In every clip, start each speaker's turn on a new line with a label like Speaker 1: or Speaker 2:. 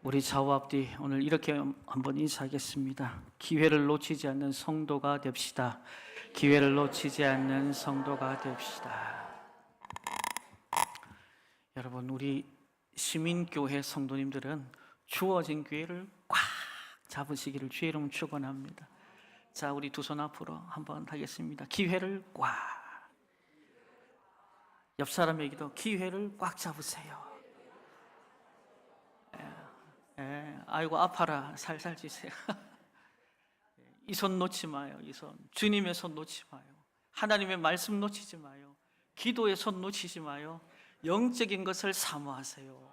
Speaker 1: 우리 좌우 앞뒤 오늘 이렇게 한번 인사하겠습니다. 기회를 놓치지 않는 성도가 됩시다. 기회를 놓치지 않는 성도가 됩시다. 여러분, 우리 시민교회 성도님들은 주어진 기회를 꽉 잡으시기를 주의 이름 축원합니다. 자, 우리 두 손 앞으로 한번 하겠습니다. 기회를 꽉. 옆 사람에게도 기회를 꽉 잡으세요. 아이고 아파라 살살 찌세요. 이 손 놓지 마요. 이 손, 주님의 손 놓지 마요. 하나님의 말씀 놓치지 마요. 기도의 손 놓치지 마요. 영적인 것을 사모하세요.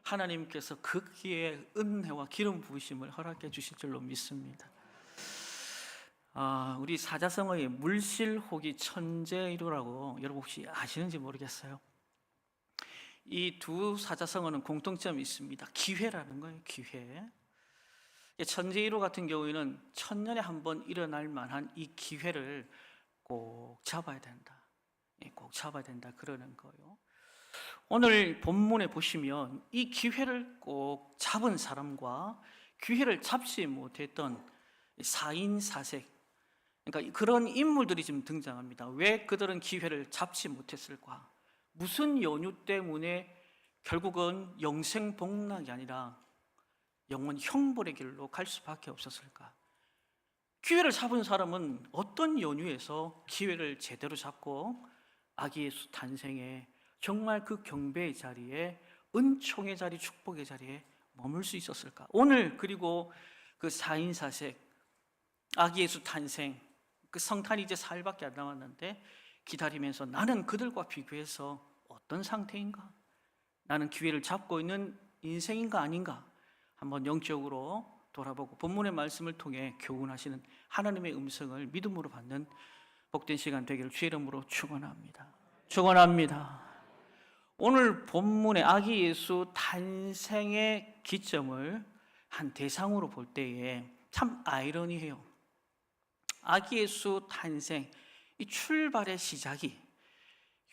Speaker 1: 하나님께서 그 기회에 은혜와 기름 부으심을 허락해 주실 줄로 믿습니다. 우리 사자성어의 물실호기 천재이루라고 여러분 혹시 아시는지 모르겠어요. 이 두 사자성어는 공통점이 있습니다. 기회라는 거예요. 기회. 천재이루 같은 경우에는 천년에 한 번 일어날 만한 이 기회를 꼭 잡아야 된다. 꼭 잡아야 된다 그러는 거예요. 오늘 본문에 보시면 이 기회를 꼭 잡은 사람과 기회를 잡지 못했던 사인사색, 그러니까 그런 인물들이 지금 등장합니다. 왜 그들은 기회를 잡지 못했을까? 무슨 연유 때문에 결국은 영생복락이 아니라 영원 형벌의 길로 갈 수밖에 없었을까? 기회를 잡은 사람은 어떤 연유에서 기회를 제대로 잡고 아기 예수 탄생에 정말 그 경배의 자리에, 은총의 자리, 축복의 자리에 머물 수 있었을까? 오늘 그리고 그 사인사색, 아기 예수 탄생, 그 성탄이 이제 4일밖에 안 남았는데 기다리면서 나는 그들과 비교해서 어떤 상태인가? 나는 기회를 잡고 있는 인생인가 아닌가? 한번 영적으로 돌아보고 본문의 말씀을 통해 교훈하시는 하나님의 음성을 믿음으로 받는 복된 시간 되기를 주의 이름으로 축원합니다. 축원합니다. 오늘 본문의 아기 예수 탄생의 기점을 한 대상으로 볼 때에 참 아이러니해요. 아기 예수 탄생, 이 출발의 시작이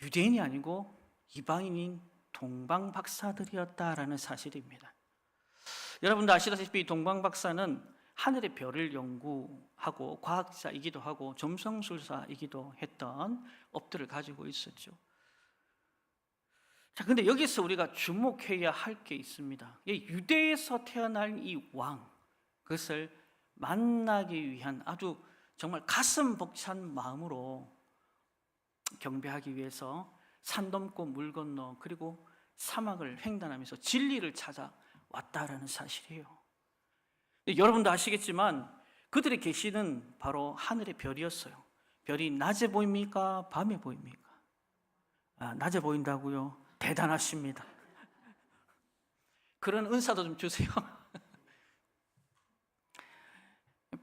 Speaker 1: 유대인이 아니고 이방인인 동방 박사들이었다라는 사실입니다. 여러분도 아시다시피 동방 박사는 하늘의 별을 연구하고 과학자이기도 하고 점성술사이기도 했던 업들을 가지고 있었죠. 자, 근데 여기서 우리가 주목해야 할 게 있습니다. 유대에서 태어날 이 왕, 그것을 만나기 위한 아주 정말 가슴 벅찬 마음으로 경배하기 위해서 산 넘고 물 건너 그리고 사막을 횡단하면서 진리를 찾아왔다라는 사실이에요. 여러분도 아시겠지만 그들의 계시는 바로 하늘의 별이었어요. 별이 낮에 보입니까? 밤에 보입니까? 낮에 보인다고요? 대단하십니다. 그런 은사도 좀 주세요.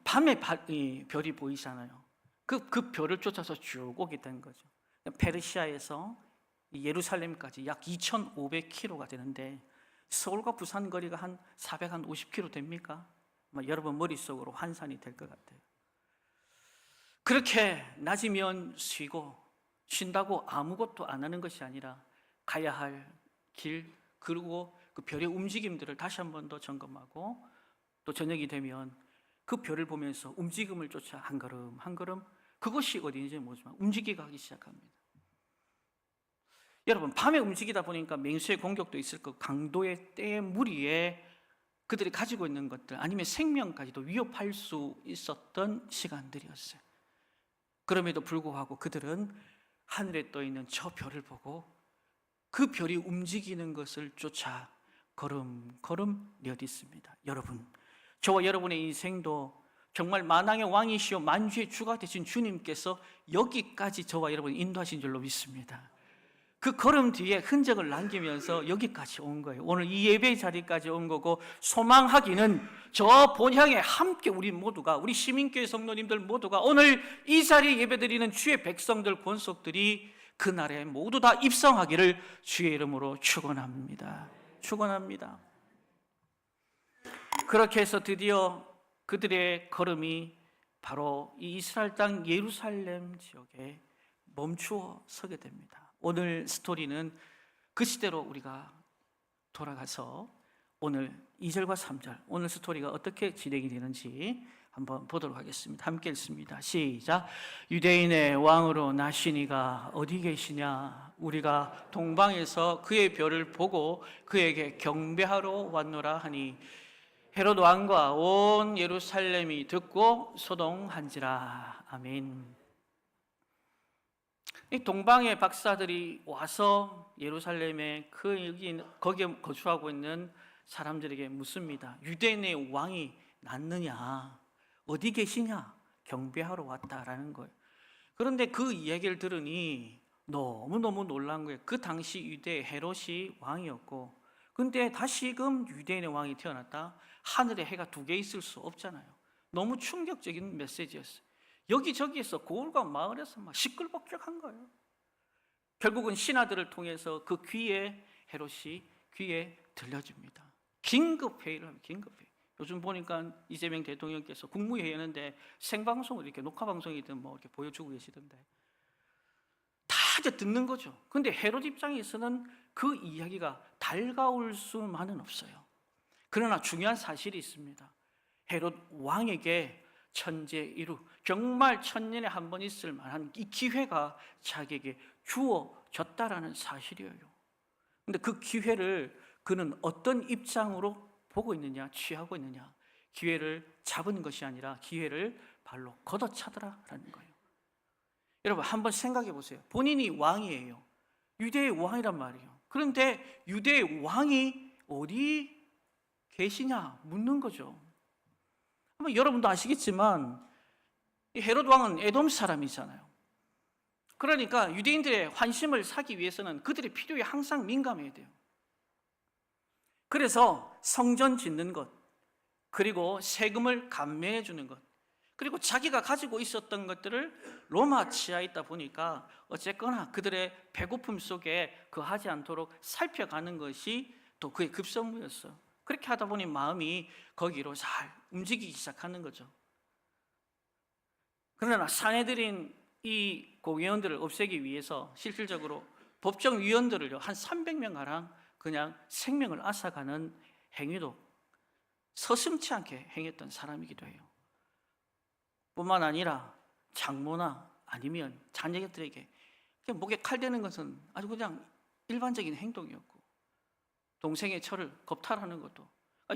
Speaker 1: 밤에 별이 보이잖아요. 그 별을 쫓아서 쭉 오게 된 거죠. 페르시아에서 예루살렘까지 약 2,500km가 되는데 서울과 부산 거리가 한 450km 됩니까? 여러분 머릿속으로 환산이 될 것 같아요. 그렇게 낮이면 쉬고 쉰다고 아무것도 안 하는 것이 아니라 가야 할 길, 그리고 그 별의 움직임들을 다시 한 번 더 점검하고 또 저녁이 되면 그 별을 보면서 움직임을 쫓아 한 걸음 한 걸음, 그것이 어디인지 모르지만 움직이기 시작합니다. 여러분, 밤에 움직이다 보니까 맹수의 공격도 있을 거고 강도의 때의 무리에 그들이 가지고 있는 것들 아니면 생명까지도 위협할 수 있었던 시간들이었어요. 그럼에도 불구하고 그들은 하늘에 떠 있는 저 별을 보고 그 별이 움직이는 것을 쫓아 걸음걸음 내어딛습니다. 여러분, 저와 여러분의 인생도 정말 만왕의 왕이시오 만주의 주가 되신 주님께서 여기까지 저와 여러분을 인도하신 줄로 믿습니다. 그 걸음 뒤에 흔적을 남기면서 여기까지 온 거예요. 오늘 이 예배 자리까지 온 거고, 소망하기는 저 본향에 함께 우리 모두가, 우리 시민교회 성도님들 모두가 오늘 이 자리에 예배드리는 주의 백성들, 권속들이 그날에 모두 다 입성하기를 주의 이름으로 축원합니다. 축원합니다. 그렇게 해서 드디어 그들의 걸음이 바로 이 이스라엘 땅 예루살렘 지역에 멈추어 서게 됩니다. 오늘 스토리는 그 시대로 우리가 돌아가서 오늘 2절과 3절 오늘 스토리가 어떻게 진행이 되는지 한번 보도록 하겠습니다. 함께 읽습니다. 시작. 유대인의 왕으로 나시니가 어디 계시냐? 우리가 동방에서 그의 별을 보고 그에게 경배하러 왔노라 하니 헤롯 왕과 온 예루살렘이 듣고 소동한지라. 아멘. 이 동방의 박사들이 와서 예루살렘에 거기에 거주하고 있는 사람들에게 묻습니다. 유대인의 왕이 났느냐? 어디 계시냐? 경배하러 왔다라는 거예요. 그런데 그 이야기를 들으니 너무너무 놀란 거예요. 그 당시 유대 헤롯이 왕이었고, 근데 다시금 유대인의 왕이 태어났다? 하늘에 해가 두 개 있을 수 없잖아요. 너무 충격적인 메시지였어요. 여기저기에서 고을과 마을에서 막 시끌벅적한 거예요. 결국은 신하들을 통해서 그 귀에 헤롯이 귀에 들려줍니다. 긴급회의를 합니다. 긴급회의. 요즘 보니까 이재명 대통령께서 국무회의 하는데 생방송을 이렇게 녹화방송이든 뭐 이렇게 보여주고 계시던데 다들 듣는 거죠. 근데 헤롯 입장에서는 그 이야기가 달가울 수만은 없어요. 그러나 중요한 사실이 있습니다. 헤롯 왕에게 천재이루, 정말 천년에 한 번 있을 만한 이 기회가 자기에게 주어졌다라는 사실이에요. 근데 그 기회를 그는 어떤 입장으로 보고 있느냐, 취하고 있느냐, 기회를 잡은 것이 아니라 기회를 발로 걷어차더라라는 거예요. 여러분 한번 생각해 보세요. 본인이 왕이에요. 유대의 왕이란 말이에요. 그런데 유대의 왕이 어디 계시냐 묻는 거죠. 아마 여러분도 아시겠지만 이 헤롯 왕은 에돔 사람이잖아요. 그러니까 유대인들의 환심을 사기 위해서는 그들의 필요에 항상 민감해야 돼요. 그래서 성전 짓는 것, 그리고 세금을 감면해 주는 것, 그리고 자기가 가지고 있었던 것들을 로마 치하에 있다 보니까 어쨌거나 그들의 배고픔 속에 거하지 않도록 살펴가는 것이 또 그의 급선무였어. 그렇게 하다 보니 마음이 거기로 잘 움직이기 시작하는 거죠. 그러나 사내들인 이 고위원들을 없애기 위해서 실질적으로 법정위원들을요 한 300명가량 그냥 생명을 앗아가는 행위도 서슴지 않게 행했던 사람이기도 해요. 뿐만 아니라 장모나 아니면 자녀들에게 목에 칼 대는 것은 아주 그냥 일반적인 행동이었고, 동생의 철을 겁탈하는 것도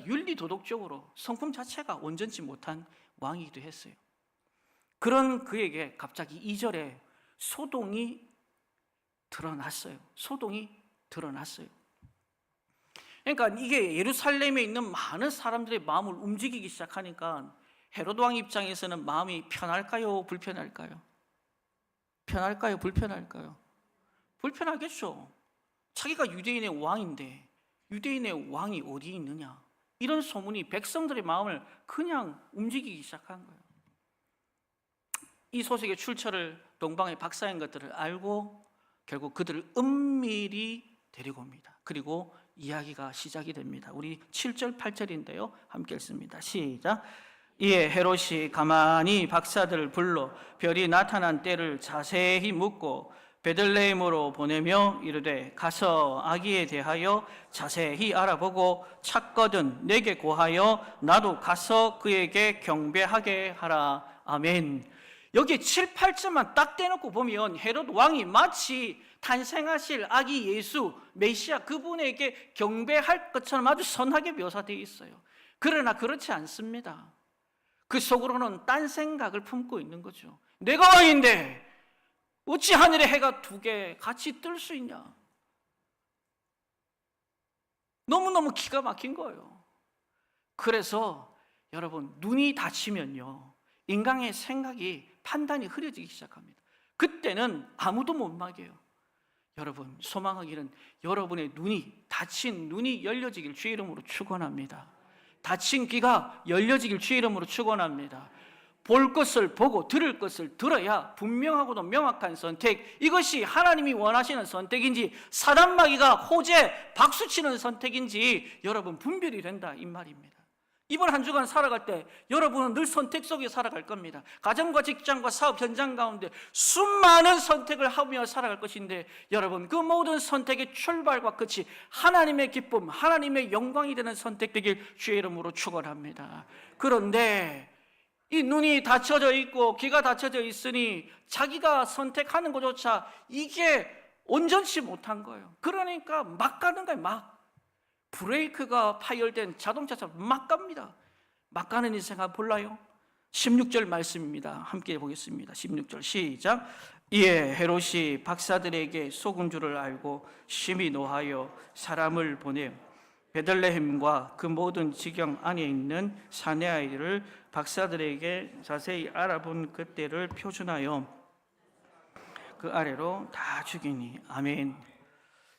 Speaker 1: 윤리 도덕적으로 성품 자체가 온전치 못한 왕이기도 했어요. 그런 그에게 갑자기 2절에 소동이 드러났어요. 소동이 드러났어요. 그러니까 이게 예루살렘에 있는 많은 사람들의 마음을 움직이기 시작하니까 헤롯 왕 입장에서는 마음이 편할까요? 불편할까요? 편할까요? 불편할까요? 불편하겠죠. 자기가 유대인의 왕인데 유대인의 왕이 어디 있느냐, 이런 소문이 백성들의 마음을 그냥 움직이기 시작한 거예요. 이 소식의 출처를 동방의 박사인 것들을 알고 결국 그들을 은밀히 데리고 옵니다. 그리고 이야기가 시작이 됩니다. 우리 7절 8절인데요 함께 읽습니다. 시작. 이에 헤롯이 가만히 박사들을 불러 별이 나타난 때를 자세히 묻고 베들레헴으로 보내며 이르되 가서 아기에 대하여 자세히 알아보고 찾거든 내게 고하여 나도 가서 그에게 경배하게 하라. 아멘. 여기 7, 8절만 딱 떼놓고 보면 헤롯 왕이 마치 탄생하실 아기 예수 메시아 그분에게 경배할 것처럼 아주 선하게 묘사되어 있어요. 그러나 그렇지 않습니다. 그 속으로는 딴 생각을 품고 있는 거죠. 내가 왕인데 어찌 하늘에 해가 두 개 같이 뜰 수 있냐. 너무너무 기가 막힌 거예요. 그래서 여러분 눈이 닫히면요 인간의 생각이 판단이 흐려지기 시작합니다. 그때는 아무도 못 막아요. 여러분 소망하기는 여러분의 눈이 닫힌 눈이 열려지길 주의 이름으로 축원합니다. 닫힌 귀가 열려지길 주의 이름으로 축원합니다. 볼 것을 보고 들을 것을 들어야 분명하고도 명확한 선택, 이것이 하나님이 원하시는 선택인지 사단마귀가 호재 박수치는 선택인지 여러분 분별이 된다 이 말입니다. 이번 한 주간 살아갈 때 여러분은 늘 선택 속에 살아갈 겁니다. 가정과 직장과 사업 현장 가운데 수많은 선택을 하며 살아갈 것인데, 여러분 그 모든 선택의 출발과 끝이 하나님의 기쁨, 하나님의 영광이 되는 선택 되길 주의 이름으로 축원합니다. 그런데 이 눈이 닫혀져 있고 귀가 닫혀져 있으니 자기가 선택하는 것조차 이게 온전치 못한 거예요. 그러니까 막 가는 거예요. 막 브레이크가 파열된 자동차처럼 막 갑니다. 막 가는 인생 한번 볼라요? 16절 말씀입니다. 함께 보겠습니다. 16절 시작. 이에 헤롯이 박사들에게 속은 줄을 알고 심히 노하여 사람을 보내 베들레헴과 그 모든 지경 안에 있는 사내 아이들을 박사들에게 자세히 알아본 그때를 표준하여 그 아래로 다 죽이니. 아멘.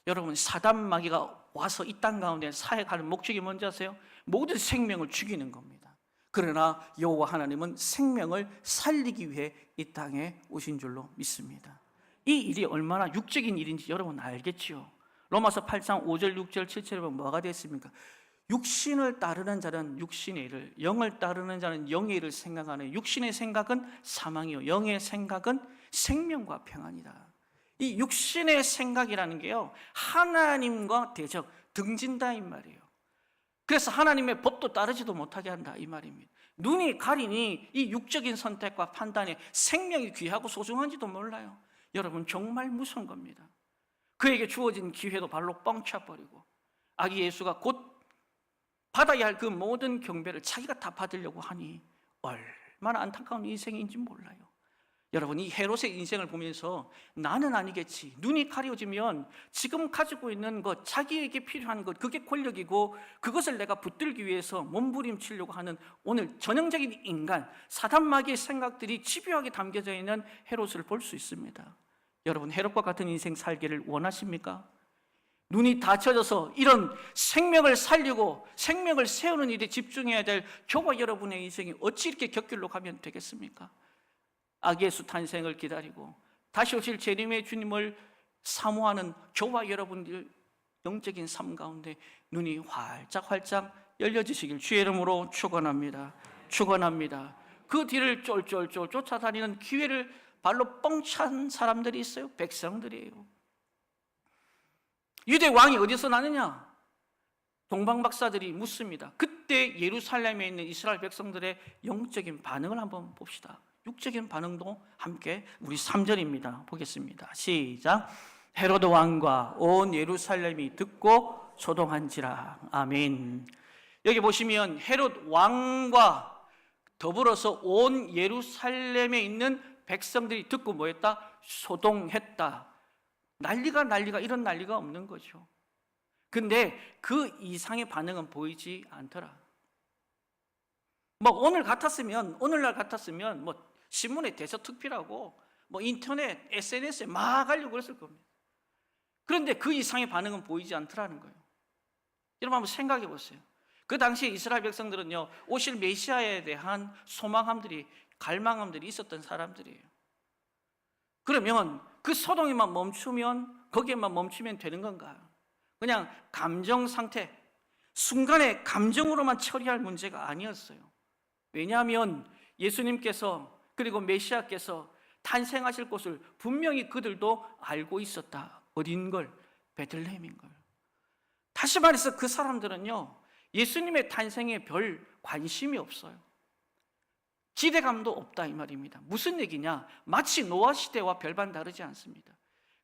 Speaker 1: 여러분, 사단 마귀가 와서 이 땅 가운데 사역하는 목적이 뭔지 아세요? 모든 생명을 죽이는 겁니다. 그러나 여호와 하나님은 생명을 살리기 위해 이 땅에 오신 줄로 믿습니다. 이 일이 얼마나 육적인 일인지 여러분 알겠지요? 로마서 8장 5절 6절 7절에 보면 뭐가 됐습니까? 육신을 따르는 자는 육신의 일을, 영을 따르는 자는 영의 일을 생각하는, 육신의 생각은 사망이요 영의 생각은 생명과 평안이다. 이 육신의 생각이라는 게요, 하나님과 대적, 등진다 이 말이에요. 그래서 하나님의 법도 따르지도 못하게 한다 이 말입니다. 눈이 가리니 이 육적인 선택과 판단에 생명이 귀하고 소중한지도 몰라요. 여러분 정말 무서운 겁니다. 그에게 주어진 기회도 발로 뻥 차버리고 아기 예수가 곧 받아야 할 그 모든 경배를 자기가 다 받으려고 하니 얼마나 안타까운 인생인지 몰라요. 여러분, 이 헤롯의 인생을 보면서 나는 아니겠지, 눈이 가려지면 지금 가지고 있는 것, 자기에게 필요한 것, 그게 권력이고 그것을 내가 붙들기 위해서 몸부림치려고 하는 오늘 전형적인 인간, 사단 마귀의 생각들이 집요하게 담겨져 있는 헤롯을 볼 수 있습니다. 여러분, 헤롯과 같은 인생 살기를 원하십니까? 눈이 닫혀져서 이런 생명을 살리고 생명을 세우는 일에 집중해야 될 저와 여러분의 인생이 어찌 이렇게 곁길로 가면 되겠습니까? 아기 예수 탄생을 기다리고 다시 오실 재림의 주님을 사모하는 저와 여러분들 영적인 삶 가운데 눈이 활짝활짝 열려지시길 주의 이름으로 축원합니다. 축원합니다. 그 뒤를 쫄쫄쫄 쫓아다니는 기회를 발로 뻥 찬 사람들이 있어요. 백성들이에요. 유대 왕이 어디서 나느냐? 동방박사들이 묻습니다. 그때 예루살렘에 있는 이스라엘 백성들의 영적인 반응을 한번 봅시다. 육적인 반응도 함께 우리 3절입니다. 보겠습니다. 시작. 헤로드 왕과 온 예루살렘이 듣고 소동한지라. 아멘. 여기 보시면 헤롯 왕과 더불어서 온 예루살렘에 있는 백성들이 듣고 뭐했다? 소동했다. 난리가 이런 난리가 없는 거죠. 근데 그 이상의 반응은 보이지 않더라. 오늘날 같았으면 신문에 대서특필하고 인터넷, SNS에 막 하려고 그랬을 겁니다. 그런데 그 이상의 반응은 보이지 않더라는 거예요. 여러분 한번 생각해 보세요. 그 당시에 이스라엘 백성들은요, 오실 메시아에 대한 소망함들이, 갈망함들이 있었던 사람들이에요. 그러면 그 소동에만 멈추면, 거기에만 멈추면 되는 건가? 그냥 감정 상태, 순간의 감정으로만 처리할 문제가 아니었어요. 왜냐하면 예수님께서, 그리고 메시아께서 탄생하실 곳을 분명히 그들도 알고 있었다. 어딘걸? 베들레헴인걸. 다시 말해서 그 사람들은요, 예수님의 탄생에 별 관심이 없어요. 기대감도 없다 이 말입니다. 무슨 얘기냐? 마치 노아 시대와 별반 다르지 않습니다.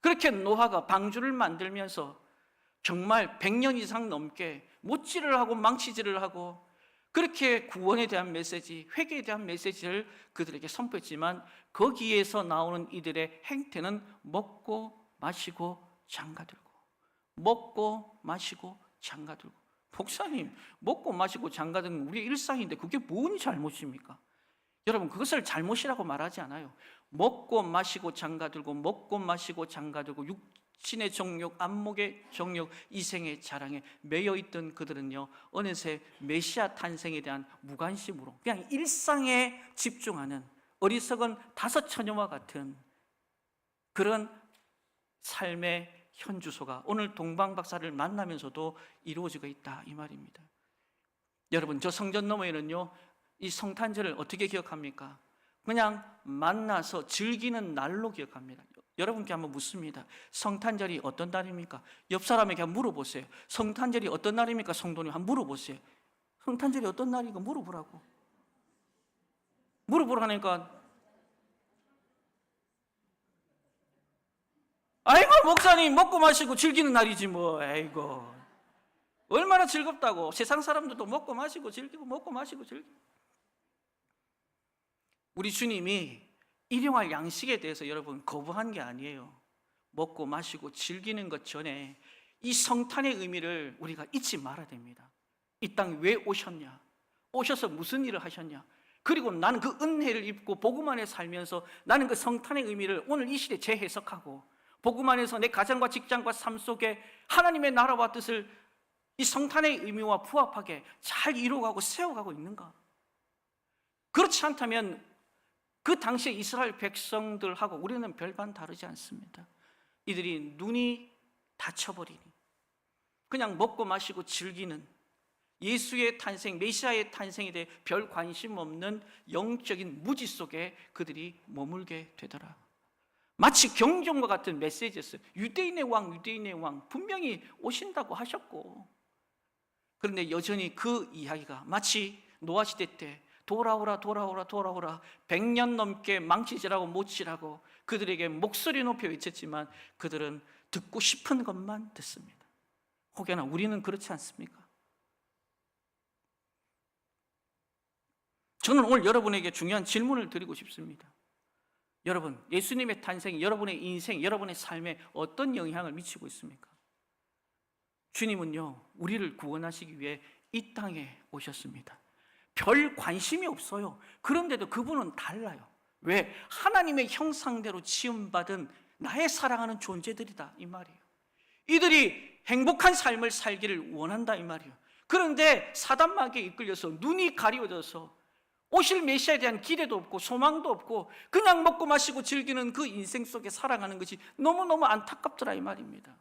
Speaker 1: 그렇게 노아가 방주를 만들면서 정말 100년 이상 넘게 못질을 하고 망치질을 하고 그렇게 구원에 대한 메시지, 회개에 대한 메시지를 그들에게 선포했지만 거기에서 나오는 이들의 행태는 먹고 마시고 장가들고, 먹고 마시고 장가들고. 목사님, 먹고 마시고 장가드는 우리의 일상인데 그게 뭔 잘못입니까? 여러분, 그것을 잘못이라고 말하지 않아요. 먹고 마시고 장가들고, 먹고 마시고 장가들고, 육신의 정욕, 안목의 정욕, 이생의 자랑에 매여있던 그들은요, 어느새 메시아 탄생에 대한 무관심으로 그냥 일상에 집중하는 어리석은 다섯 처녀와 같은 그런 삶의 현주소가 오늘 동방박사를 만나면서도 이루어지고 있다 이 말입니다. 여러분, 저 성전 너머에는요, 이 성탄절을 어떻게 기억합니까? 그냥 만나서 즐기는 날로 기억합니다. 여러분께 한번 묻습니다. 성탄절이 어떤 날입니까? 옆 사람에게 한번 물어보세요. 성탄절이 어떤 날입니까? 성도님 한번 물어보세요. 성탄절이 어떤 날인가 물어보라고. 물어보라니까, 아이고 목사님 먹고 마시고 즐기는 날이지 뭐. 아이고 얼마나 즐겁다고. 세상 사람들도 먹고 마시고 즐기고 먹고 마시고 즐기고. 우리 주님이 일용할 양식에 대해서 여러분 거부한 게 아니에요. 먹고 마시고 즐기는 것 전에 이 성탄의 의미를 우리가 잊지 말아야 됩니다. 이 땅 왜 오셨냐? 오셔서 무슨 일을 하셨냐? 그리고 나는 그 은혜를 입고 복음 안에 살면서 나는 그 성탄의 의미를 오늘 이 시대에 재해석하고 복음 안에서 내 가정과 직장과 삶 속에 하나님의 나라와 뜻을 이 성탄의 의미와 부합하게 잘 이루어가고 세워가고 있는가? 그렇지 않다면 그 당시에 이스라엘 백성들하고 우리는 별반 다르지 않습니다. 이들이 눈이 닫혀버리니 그냥 먹고 마시고 즐기는 예수의 탄생, 메시아의 탄생에 대해 별 관심 없는 영적인 무지 속에 그들이 머물게 되더라. 마치 경종과 같은 메시지였어요. 유대인의 왕, 유대인의 왕 분명히 오신다고 하셨고, 그런데 여전히 그 이야기가 마치 노아 시대 때 돌아오라 돌아오라 돌아오라 100년 넘게 망치질하고 못질하고 그들에게 목소리 높여 외쳤지만 그들은 듣고 싶은 것만 듣습니다. 혹여나 우리는 그렇지 않습니까? 저는 오늘 여러분에게 중요한 질문을 드리고 싶습니다. 여러분, 예수님의 탄생이 여러분의 인생, 여러분의 삶에 어떤 영향을 미치고 있습니까? 주님은요, 우리를 구원하시기 위해 이 땅에 오셨습니다. 별 관심이 없어요. 그런데도 그분은 달라요. 왜? 하나님의 형상대로 지음받은 나의 사랑하는 존재들이다 이 말이에요. 이들이 행복한 삶을 살기를 원한다 이 말이에요. 그런데 사단마귀에 이끌려서 눈이 가리워져서 오실 메시아에 대한 기대도 없고 소망도 없고 그냥 먹고 마시고 즐기는 그 인생 속에 살아가는 것이 너무너무 안타깝더라 이 말입니다.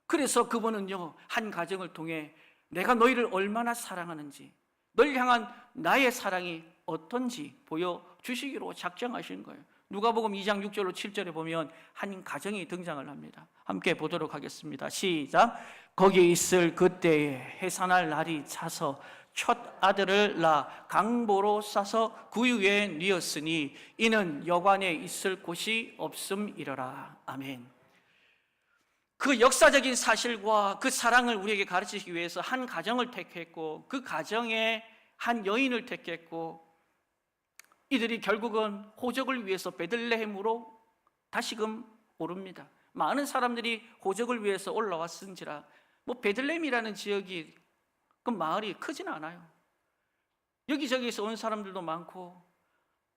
Speaker 1: 그래서 그분은요, 한 가정을 통해 내가 너희를 얼마나 사랑하는지, 널 향한 나의 사랑이 어떤지 보여주시기로 작정하신 거예요. 누가복음 2장 6절로 7절에 보면 한 가정이 등장을 합니다. 함께 보도록 하겠습니다. 시작. 거기 있을 그때에 해산할 날이 차서 첫 아들을 낳아 강보로 싸서 구유에 뉘었으니 이는 여관에 있을 곳이 없음이러라. 아멘. 그 역사적인 사실과 그 사랑을 우리에게 가르치기 위해서 한 가정을 택했고 그 가정에 한 여인을 택했고 이들이 결국은 호적을 위해서 베들레헴으로 다시금 오릅니다. 많은 사람들이 호적을 위해서 올라왔은지라 뭐 베들레헴이라는 지역이 그 마을이 크진 않아요. 여기저기서 온 사람들도 많고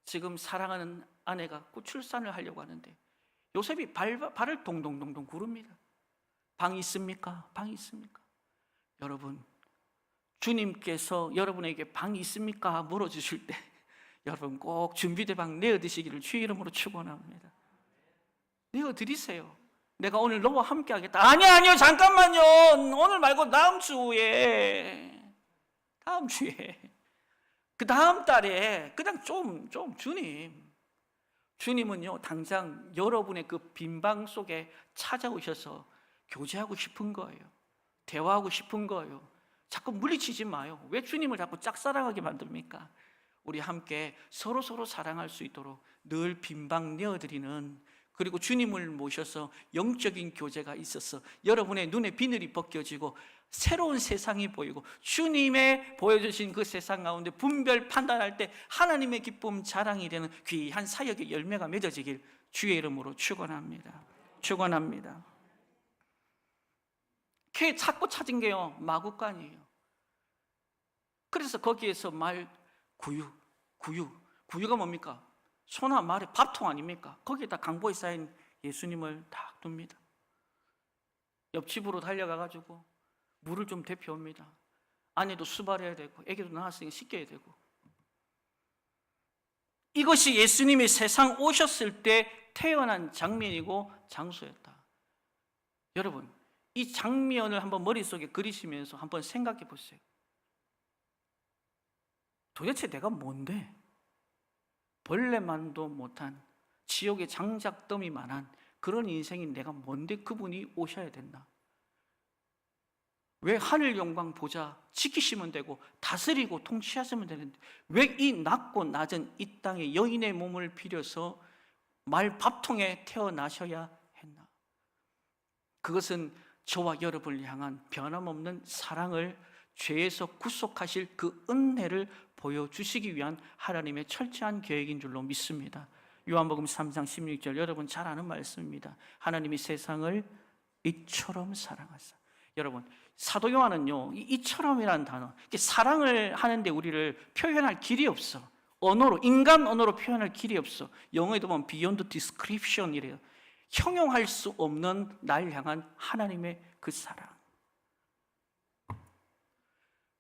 Speaker 1: 지금 사랑하는 아내가 출산을 하려고 하는데 요셉이 발을 동동동동 구릅니다. 방 있습니까? 방 있습니까? 여러분, 주님께서 여러분에게 방 있습니까? 물어주실 때 여러분 꼭 준비된 방 내어드시기를 주의 이름으로 축원합니다. 내어드리세요. 내가 오늘 너와 함께 하겠다. 아니요 잠깐만요. 오늘 말고 다음 주에 그 다음 달에 그냥 좀 주님은요 당장 여러분의 그 빈방 속에 찾아오셔서 교제하고 싶은 거예요. 대화하고 싶은 거예요. 자꾸 물리치지 마요. 왜 주님을 자꾸 짝사랑하게 만듭니까? 우리 함께 서로 사랑할 수 있도록 늘 빈방 내어드리는, 그리고 주님을 모셔서 영적인 교제가 있어서 여러분의 눈에 비늘이 벗겨지고 새로운 세상이 보이고 주님의 보여주신 그 세상 가운데 분별 판단할 때 하나님의 기쁨 자랑이 되는 귀한 사역의 열매가 맺어지길 주의 이름으로 축원합니다. 축원합니다. 자꾸 찾은 게요 마구간이에요. 그래서 거기에서 구유가 뭡니까? 소나 말의 밥통 아닙니까? 거기에다 강보에 쌓인 예수님을 딱 둡니다. 옆집으로 달려가가지고 물을 좀 데펴옵니다. 아내도 수발해야 되고 애기도 낳았으니 씻겨야 되고. 이것이 예수님이 세상 오셨을 때 태어난 장면이고 장소였다. 여러분, 이 장면을 한번 머릿속에 그리시면서 한번 생각해 보세요. 도대체 내가 뭔데? 벌레만도 못한 지옥의 장작더미만한 그런 인생이 내가 뭔데 그분이 오셔야 됐나? 왜 하늘 영광 보좌 지키시면 되고 다스리고 통치하시면 되는데 왜 이 낮고 낮은 이 땅에 여인의 몸을 빌려서 말밥통에 태어나셔야 했나? 그것은 저와 여러분을 향한 변함없는 사랑을, 죄에서 구속하실 그 은혜를 보여주시기 위한 하나님의 철저한 계획인 줄로 믿습니다. 요한복음 3장 16절, 여러분 잘 아는 말씀입니다. 하나님이 세상을 이처럼 사랑하사. 여러분, 사도 요한은요, 이처럼이라는 단어, 사랑을 하는데 우리를 표현할 길이 없어. 언어로, 인간 언어로 표현할 길이 없어. 영어에도 보면 beyond description 이래요. 형용할 수 없는 날 향한 하나님의 그 사랑.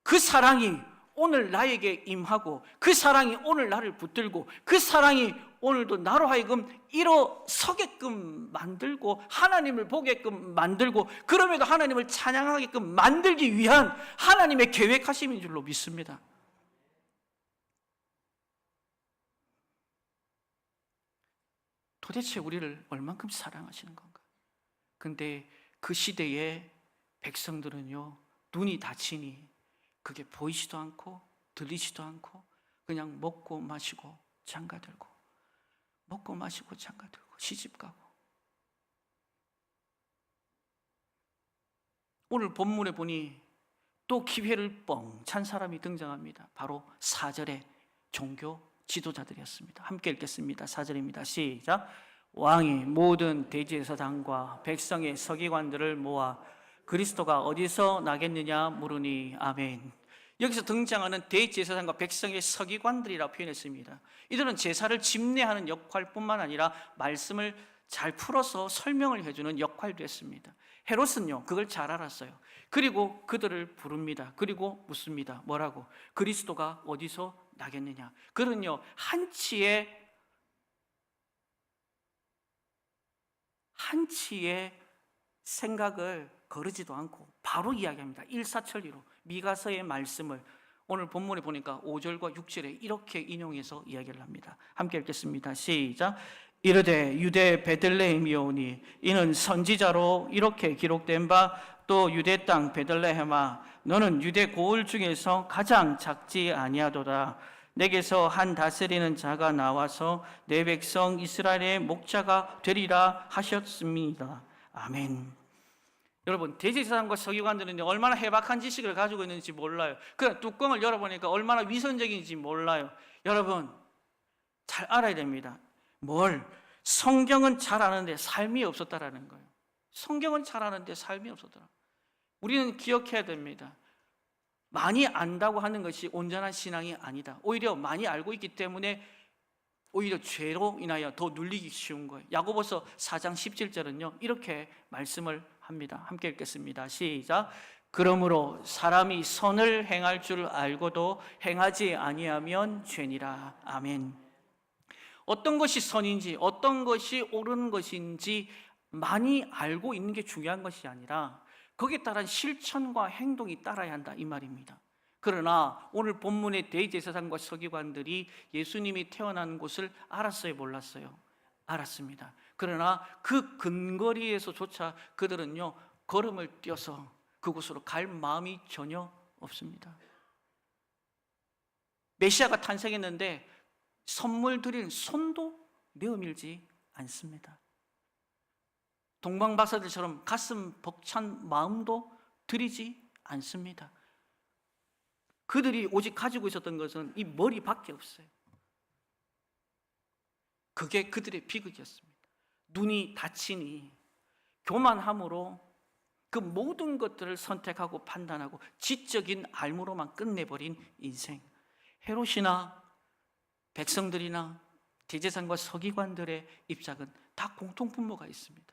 Speaker 1: 그 사랑이 오늘 나에게 임하고, 그 사랑이 오늘 나를 붙들고, 그 사랑이 오늘도 나로 하여금 일어서게끔 만들고, 하나님을 보게끔 만들고, 그럼에도 하나님을 찬양하게끔 만들기 위한 하나님의 계획하심인 줄로 믿습니다. 도대체 우리를 얼만큼 사랑하시는 건가? 근데 그 시대의 백성들은요, 눈이 다치니 그게 보이지도 않고 들리지도 않고 그냥 먹고 마시고 장가들고, 먹고 마시고 장가들고 시집가고. 오늘 본문에 보니 또 기회를 뻥 찬 사람이 등장합니다. 바로 4절의 종교 지도자들이었습니다. 함께 읽겠습니다. 4절입니다. 시작. 왕이 모든 대제사장과 백성의 서기관들을 모아 그리스도가 어디서 나겠느냐 물으니 아멘. 여기서 등장하는 대제사장과 백성의 서기관들이라고 표현했습니다. 이들은 제사를 집례하는 역할뿐만 아니라 말씀을 잘 풀어서 설명을 해주는 역할도 했습니다. 헤롯은요, 그걸 잘 알았어요. 그리고 그들을 부릅니다. 그리고 묻습니다. 뭐라고? 그리스도가 어디서 나겠느냐? 그는요, 한치의 생각을 거르지도 않고 바로 이야기합니다. 일사천리로 미가서의 말씀을 오늘 본문에 보니까 5절과 6절에 이렇게 인용해서 이야기를 합니다. 함께 읽겠습니다. 시작. 이르되 유대 베들레헴이오니 이는 선지자로 이렇게 기록된 바 또 유대 땅 베들레헴아 너는 유대 고을 중에서 가장 작지 아니하도다. 내게서 한 다스리는 자가 나와서 내 백성 이스라엘의 목자가 되리라 하셨습니다. 아멘. 여러분, 대제사장과 서기관들은 얼마나 해박한 지식을 가지고 있는지 몰라요. 그 뚜껑을 열어보니까 얼마나 위선적인지 몰라요. 여러분, 잘 알아야 됩니다. 성경은 잘 아는데 삶이 없었다라는 거예요. 성경은 잘 아는데 삶이 없었더라. 우리는 기억해야 됩니다. 많이 안다고 하는 것이 온전한 신앙이 아니다. 오히려 많이 알고 있기 때문에 오히려 죄로 인하여 더 눌리기 쉬운 거예요. 야고보서 4장 17절은요 이렇게 말씀을 합니다. 함께 읽겠습니다. 시작. 그러므로 사람이 선을 행할 줄 알고도 행하지 아니하면 죄니라. 아멘. 어떤 것이 선인지 어떤 것이 옳은 것인지 많이 알고 있는 게 중요한 것이 아니라 거기에 따른 실천과 행동이 따라야 한다 이 말입니다. 그러나 오늘 본문의 대제사장과 서기관들이 예수님이 태어난 곳을 알았어요, 몰랐어요? 알았습니다. 그러나 그 근거리에서조차 그들은요 걸음을 떼어서 그곳으로 갈 마음이 전혀 없습니다. 메시아가 탄생했는데 선물 드릴 손도 내어밀지 않습니다. 동방박사들처럼 가슴 벅찬 마음도 드리지 않습니다. 그들이 오직 가지고 있었던 것은 이 머리밖에 없어요. 그게 그들의 비극이었습니다. 눈이 다치니 교만함으로 그 모든 것들을 선택하고 판단하고 지적인 알무로만 끝내버린 인생. 헤롯이나 백성들이나 대제사장과 서기관들의 입장은 다 공통분모가 있습니다.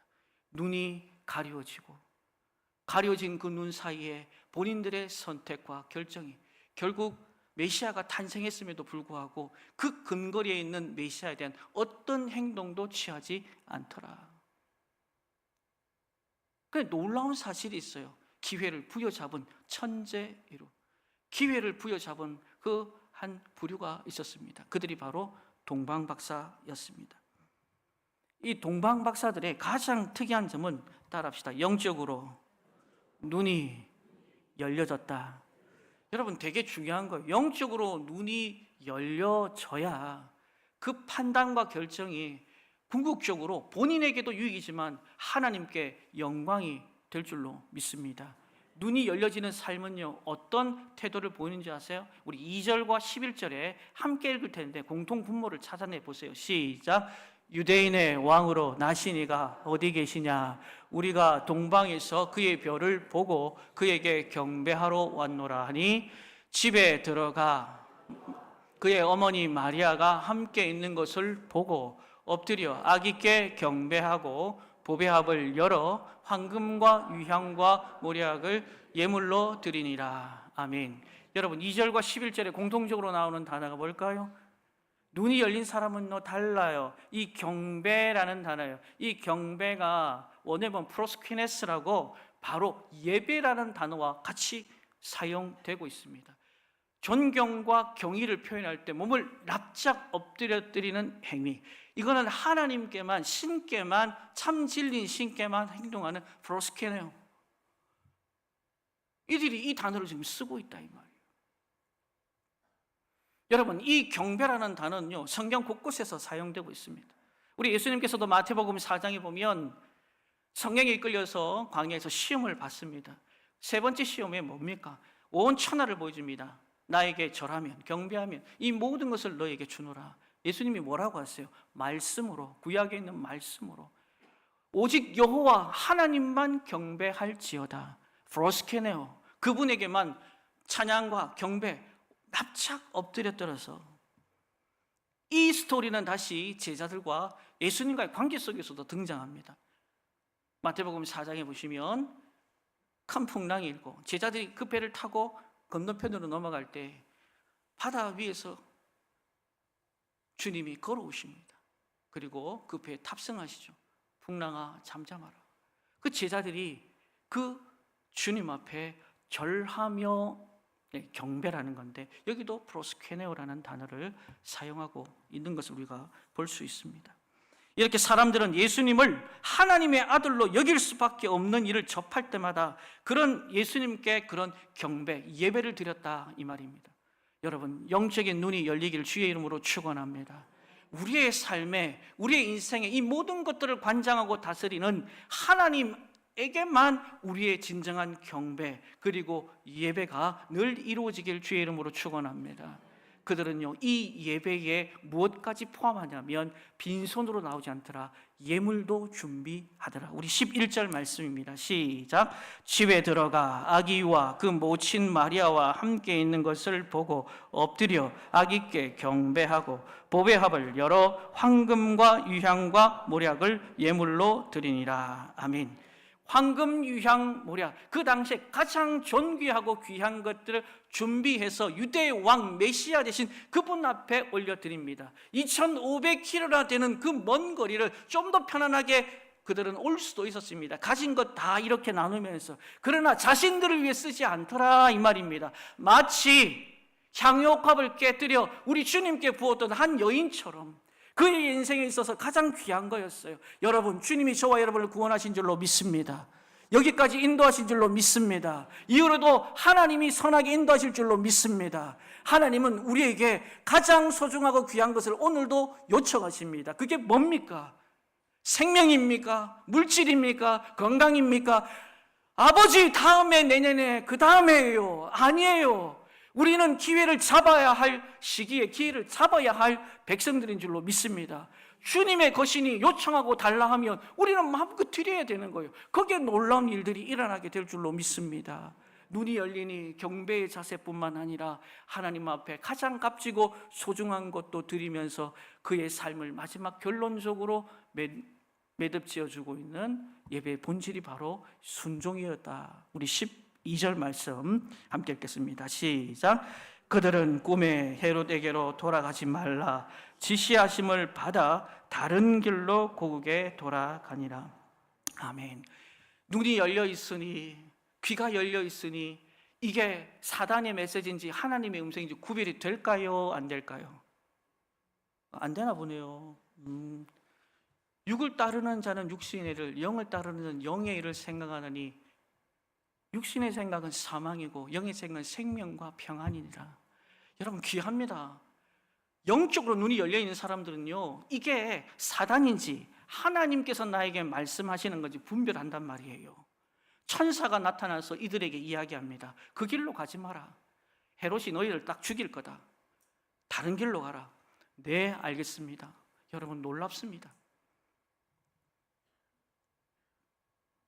Speaker 1: 눈이 가려진 그 눈 사이에 본인들의 선택과 결정이 결국 메시아가 탄생했음에도 불구하고 그 근거리에 있는 메시아에 대한 어떤 행동도 취하지 않더라. 그런데 놀라운 사실이 있어요. 기회를 부여잡은 천재이루, 기회를 부여잡은 그 한 부류가 있었습니다. 그들이 바로 동방박사였습니다. 이 동방박사들의 가장 특이한 점은 따라합시다. 영적으로 눈이 열려졌다. 여러분, 되게 중요한 거예요. 영적으로 눈이 열려져야 그 판단과 결정이 궁극적으로 본인에게도 유익이지만 하나님께 영광이 될 줄로 믿습니다. 눈이 열려지는 삶은요, 어떤 태도를 보이는지 아세요? 우리 2절과 11절에 함께 읽을 텐데 공통 분모를 찾아내 보세요. 시작. 유대인의 왕으로 나신 이가 어디 계시냐? 우리가 동방에서 그의 별을 보고 그에게 경배하러 왔노라 하니 집에 들어가 그의 어머니 마리아가 함께 있는 것을 보고 엎드려 아기께 경배하고 보배합을 열어 황금과 유향과 모략을 예물로 드리니라. 아멘. 여러분, 2절과 11절에 공통적으로 나오는 단어가 뭘까요? 눈이 열린 사람은 달라요. 이 경배라는 단어예요. 이 경배가 원어본 프로스퀴네스라고 바로 예배라는 단어와 같이 사용되고 있습니다. 존경과 경의를 표현할 때 몸을 납작 엎드려뜨리는 행위, 이거는 하나님께만, 신께만, 참 진리인 신께만 행동하는 프로스케네요. 이들이 이 단어를 지금 쓰고 있다 이 말이에요. 여러분, 이 경배라는 단어는요, 성경 곳곳에서 사용되고 있습니다. 우리 예수님께서도 마태복음 4장에 보면 성령에 이끌려서 광야에서 시험을 받습니다. 세 번째 시험이 뭡니까? 온 천하를 보여줍니다. 나에게 절하면, 경배하면 이 모든 것을 너에게 주노라. 예수님이 뭐라고 하세요? 말씀으로, 구약에 있는 말씀으로 오직 여호와 하나님만 경배할지어다. 프로스케네오, 그분에게만 찬양과 경배 납작 엎드려 떨어서. 이 스토리는 다시 제자들과 예수님과의 관계 속에서도 등장합니다. 마태복음 4장에 보시면 큰 풍랑이 일고 제자들이 그 배를 타고 건너편으로 넘어갈 때 바다 위에서 주님이 걸어오십니다. 그리고 그 배에 탑승하시죠. 풍랑아 잠잠하라. 그 제자들이 그 주님 앞에 절하며 경배라는 건데, 여기도 프로스케네오라는 단어를 사용하고 있는 것을 우리가 볼 수 있습니다. 이렇게 사람들은 예수님을 하나님의 아들로 여길 수밖에 없는 일을 접할 때마다 그런 예수님께 그런 경배, 예배를 드렸다 이 말입니다. 여러분, 영적인 눈이 열리기를 주의 이름으로 축원합니다. 우리의 삶에, 우리의 인생에 이 모든 것들을 관장하고 다스리는 하나님에게만 우리의 진정한 경배 그리고 예배가 늘 이루어지길 주의 이름으로 축원합니다. 그들은요, 이 예배에 무엇까지 포함하냐면 빈손으로 나오지 않더라, 예물도 준비하더라. 우리 11절 말씀입니다. 시작. 집에 들어가 아기와 그 모친 마리아와 함께 있는 것을 보고 엎드려 아기께 경배하고 보배합을 열어 황금과 유향과 모략을 예물로 드리니라. 아멘. 황금, 유향, 모략, 그 당시에 가장 존귀하고 귀한 것들을 준비해서 유대의 왕 메시아 대신 그분 앞에 올려드립니다. 2500km나 되는 그 먼 거리를 좀 더 편안하게 그들은 올 수도 있었습니다. 가진 것 다 이렇게 나누면서. 그러나 자신들을 위해 쓰지 않더라 이 말입니다. 마치 향유옥합을 깨뜨려 우리 주님께 부었던 한 여인처럼 그의 인생에 있어서 가장 귀한 거였어요. 여러분, 주님이 저와 여러분을 구원하신 줄로 믿습니다. 여기까지 인도하신 줄로 믿습니다. 이후로도 하나님이 선하게 인도하실 줄로 믿습니다. 하나님은 우리에게 가장 소중하고 귀한 것을 오늘도 요청하십니다. 그게 뭡니까? 생명입니까? 물질입니까? 건강입니까? 아버지 다음에, 내년에, 그 다음에요. 아니에요. 우리는 기회를 잡아야 할 시기에 기회를 잡아야 할 백성들인 줄로 믿습니다. 주님의 거신이 요청하고 달라 하면 우리는 마음껏 드려야 되는 거예요. 거기에 놀라운 일들이 일어나게 될 줄로 믿습니다. 눈이 열리니 경배의 자세뿐만 아니라 하나님 앞에 가장 값지고 소중한 것도 드리면서 그의 삶을 마지막 결론적으로 매듭지어주고 있는 예배의 본질이 바로 순종이었다. 우리 12절 말씀 함께 읽겠습니다. 시작. 그들은 꿈에 헤롯에게로 돌아가지 말라 지시하심을 받아 다른 길로 고국에 돌아가니라. 아멘. 눈이 열려 있으니, 귀가 열려 있으니 이게 사단의 메시지인지 하나님의 음성인지 구별이 될까요? 안 될까요? 안 되나 보네요. 육을 따르는 자는 육신의 일을, 영을 따르는 자는 영의 일을 생각하느니 육신의 생각은 사망이고 영의 생각은 생명과 평안이니라. 여러분 귀합니다. 영적으로 눈이 열려있는 사람들은요, 이게 사단인지 하나님께서 나에게 말씀하시는 건지 분별한단 말이에요. 천사가 나타나서 이들에게 이야기합니다. 그 길로 가지 마라. 헤롯이 너희를 딱 죽일 거다. 다른 길로 가라. 네, 알겠습니다. 여러분 놀랍습니다.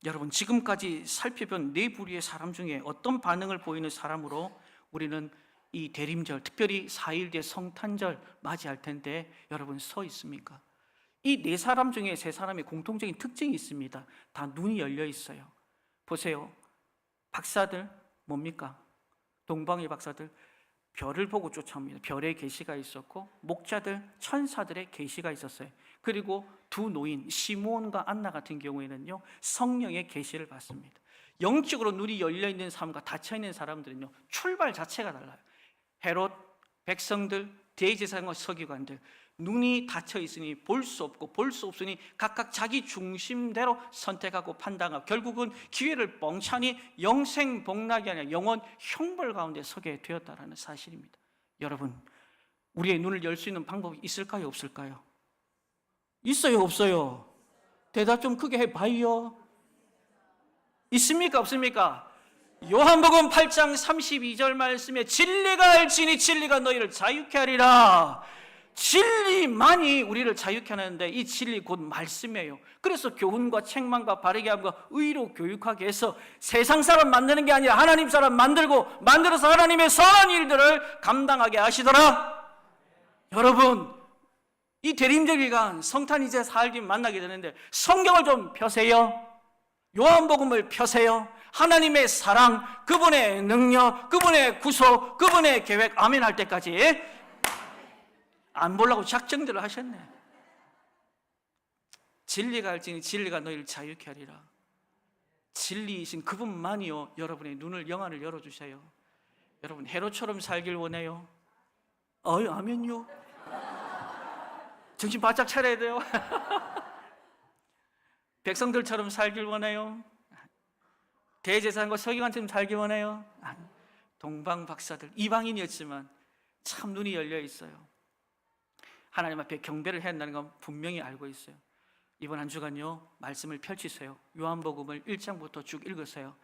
Speaker 1: 여러분 지금까지 살펴본 네 부류의 사람 중에 어떤 반응을 보이는 사람으로 우리는 이 대림절, 특별히 4일 뒤에 성탄절 맞이할 텐데 여러분 서 있습니까? 이 네 사람 중에 세 사람의 공통적인 특징이 있습니다. 다 눈이 열려 있어요. 보세요. 박사들 뭡니까? 동방의 박사들 별을 보고 쫓아옵니다. 별의 계시가 있었고 목자들, 천사들의 계시가 있었어요. 그리고 두 노인 시므온과 안나 같은 경우에는요, 성령의 계시를 받습니다. 영적으로 눈이 열려 있는 사람과 닫혀 있는 사람들은요, 출발 자체가 달라요. 헤롯, 백성들, 대제사장과 서기관들, 눈이 닫혀 있으니 볼 수 없고 볼 수 없으니 각각 자기 중심대로 선택하고 판단하고 결국은 기회를 뻥차니 영생복락이 아니라 영원 형벌 가운데 서게 되었다는 사실입니다. 여러분, 우리의 눈을 열 수 있는 방법이 있을까요? 없을까요? 있어요? 없어요? 대답 좀 크게 해봐요. 있습니까? 없습니까? 요한복음 8장 32절 말씀에 진리가 알지니 진리가 너희를 자유케 하리라. 진리만이 우리를 자유케 하는데 이 진리 곧 말씀이에요. 그래서 교훈과 책망과 바르게 함과 의로 교육하게 해서 세상 사람 만드는 게 아니라 하나님 사람 만들어서 하나님의 선한 일들을 감당하게 하시더라. 여러분, 이 대림절 기간 성탄 이제 4일 뒤 만나게 되는데 성경을 좀 펴세요. 요한복음을 펴세요. 하나님의 사랑, 그분의 능력, 그분의 구속, 그분의 계획 아멘 할 때까지 안 보려고 작정들을 하셨네. 진리가 알지니 진리가 너희를 자유케 하리라. 진리이신 그분만이요, 여러분의 눈을 영안을 열어주세요. 여러분 헤롯처럼 살길 원해요? 아멘요. 정신 바짝 차려야 돼요. 백성들처럼 살길 원해요? 대제사장과 서기관처럼 살길 원해요? 동방 박사들, 이방인이었지만 참 눈이 열려 있어요. 하나님 앞에 경배를 해야 한다는 건 분명히 알고 있어요. 이번 한 주간요, 말씀을 펼치세요. 요한복음을 1장부터 쭉 읽으세요.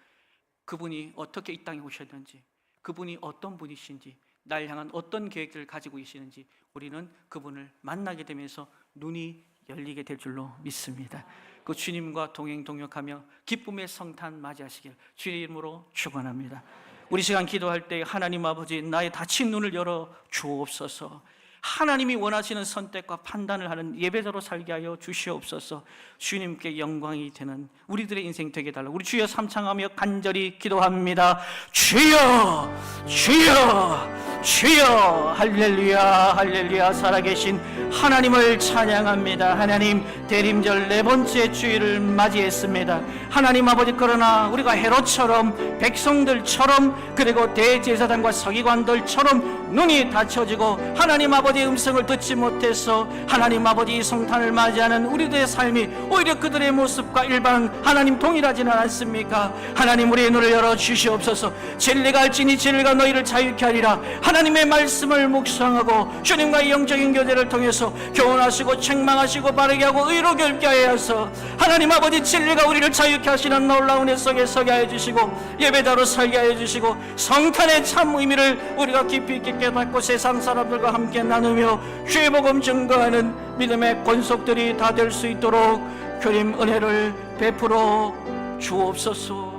Speaker 1: 그분이 어떻게 이 땅에 오셨는지, 그분이 어떤 분이신지, 날 향한 어떤 계획들을 가지고 계시는지 우리는 그분을 만나게 되면서 눈이 열리게 될 줄로 믿습니다. 그 주님과 동행 동역하며 기쁨의 성탄 맞이하시길 주의 이름으로 축원합니다. 우리 시간 기도할 때 하나님 아버지, 나의 닫힌 눈을 열어 주옵소서. 하나님이 원하시는 선택과 판단을 하는 예배자로 살게 하여 주시옵소서. 주님께 영광이 되는 우리들의 인생 되게 달라. 우리 주여 삼창하며 간절히 기도합니다. 주여, 주여, 주여. 할렐루야, 할렐루야. 살아계신 하나님을 찬양합니다. 하나님, 대림절 네 번째 주일을 맞이했습니다. 하나님 아버지, 그러나 우리가 헤롯처럼 백성들처럼 그리고 대제사장과 서기관들처럼 눈이 닫혀지고 하나님 아버지의 음성을 듣지 못해서 하나님 아버지 성탄을 맞이하는 우리들의 삶이 오히려 그들의 모습과 일반 하나님 동일하지는 않습니까? 하나님, 우리의 눈을 열어 주시옵소서. 진리가 알지니 진리가 너희를 자유케 하리라. 하나님의 말씀을 묵상하고 주님과의 영적인 교제를 통해서 교훈하시고 책망하시고 바르게 하고 의로 결게 하여서 하나님 아버지 진리가 우리를 자유케 하시는 놀라운 애 속에 서게 하여 주시고 예배자로 살게 하여 주시고 성탄의 참 의미를 우리가 깊이 있게 깨닫고 세상 사람들과 함께 나누며 주의 복음 증거하는 믿음의 권속들이 다 될 수 있도록 주님 은혜를 베풀어 주옵소서.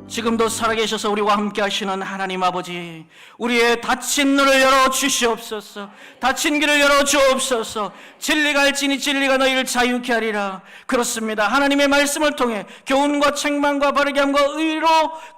Speaker 1: 지금도 살아계셔서 우리와 함께 하시는 하나님 아버지, 우리의 닫힌 눈을 열어 주시옵소서. 닫힌 길을 열어 주옵소서. 진리가 알지니 진리가 너희를 자유케 하리라. 그렇습니다. 하나님의 말씀을 통해 교훈과 책망과 바르게 함과 의로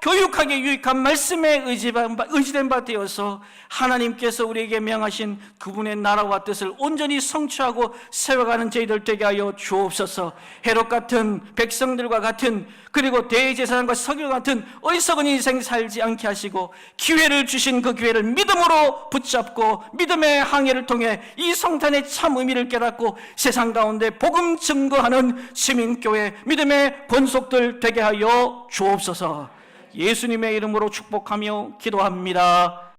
Speaker 1: 교육하게 유익한 말씀에 의지된 바 되어서 하나님께서 우리에게 명하신 그분의 나라와 뜻을 온전히 성취하고 세워가는 저희들 되게 하여 주옵소서. 헤롯 같은 백성들과 같은 그리고 대제사장과 서기관 같은 어리석은 인생 살지 않게 하시고 기회를 주신 그 기회를 믿음으로 붙잡고 믿음의 항해를 통해 이 성탄의 참 의미를 깨닫고 세상 가운데 복음 증거하는 시민교회 믿음의 권속들 되게 하여 주옵소서. 예수님의 이름으로 축복하며 기도합니다.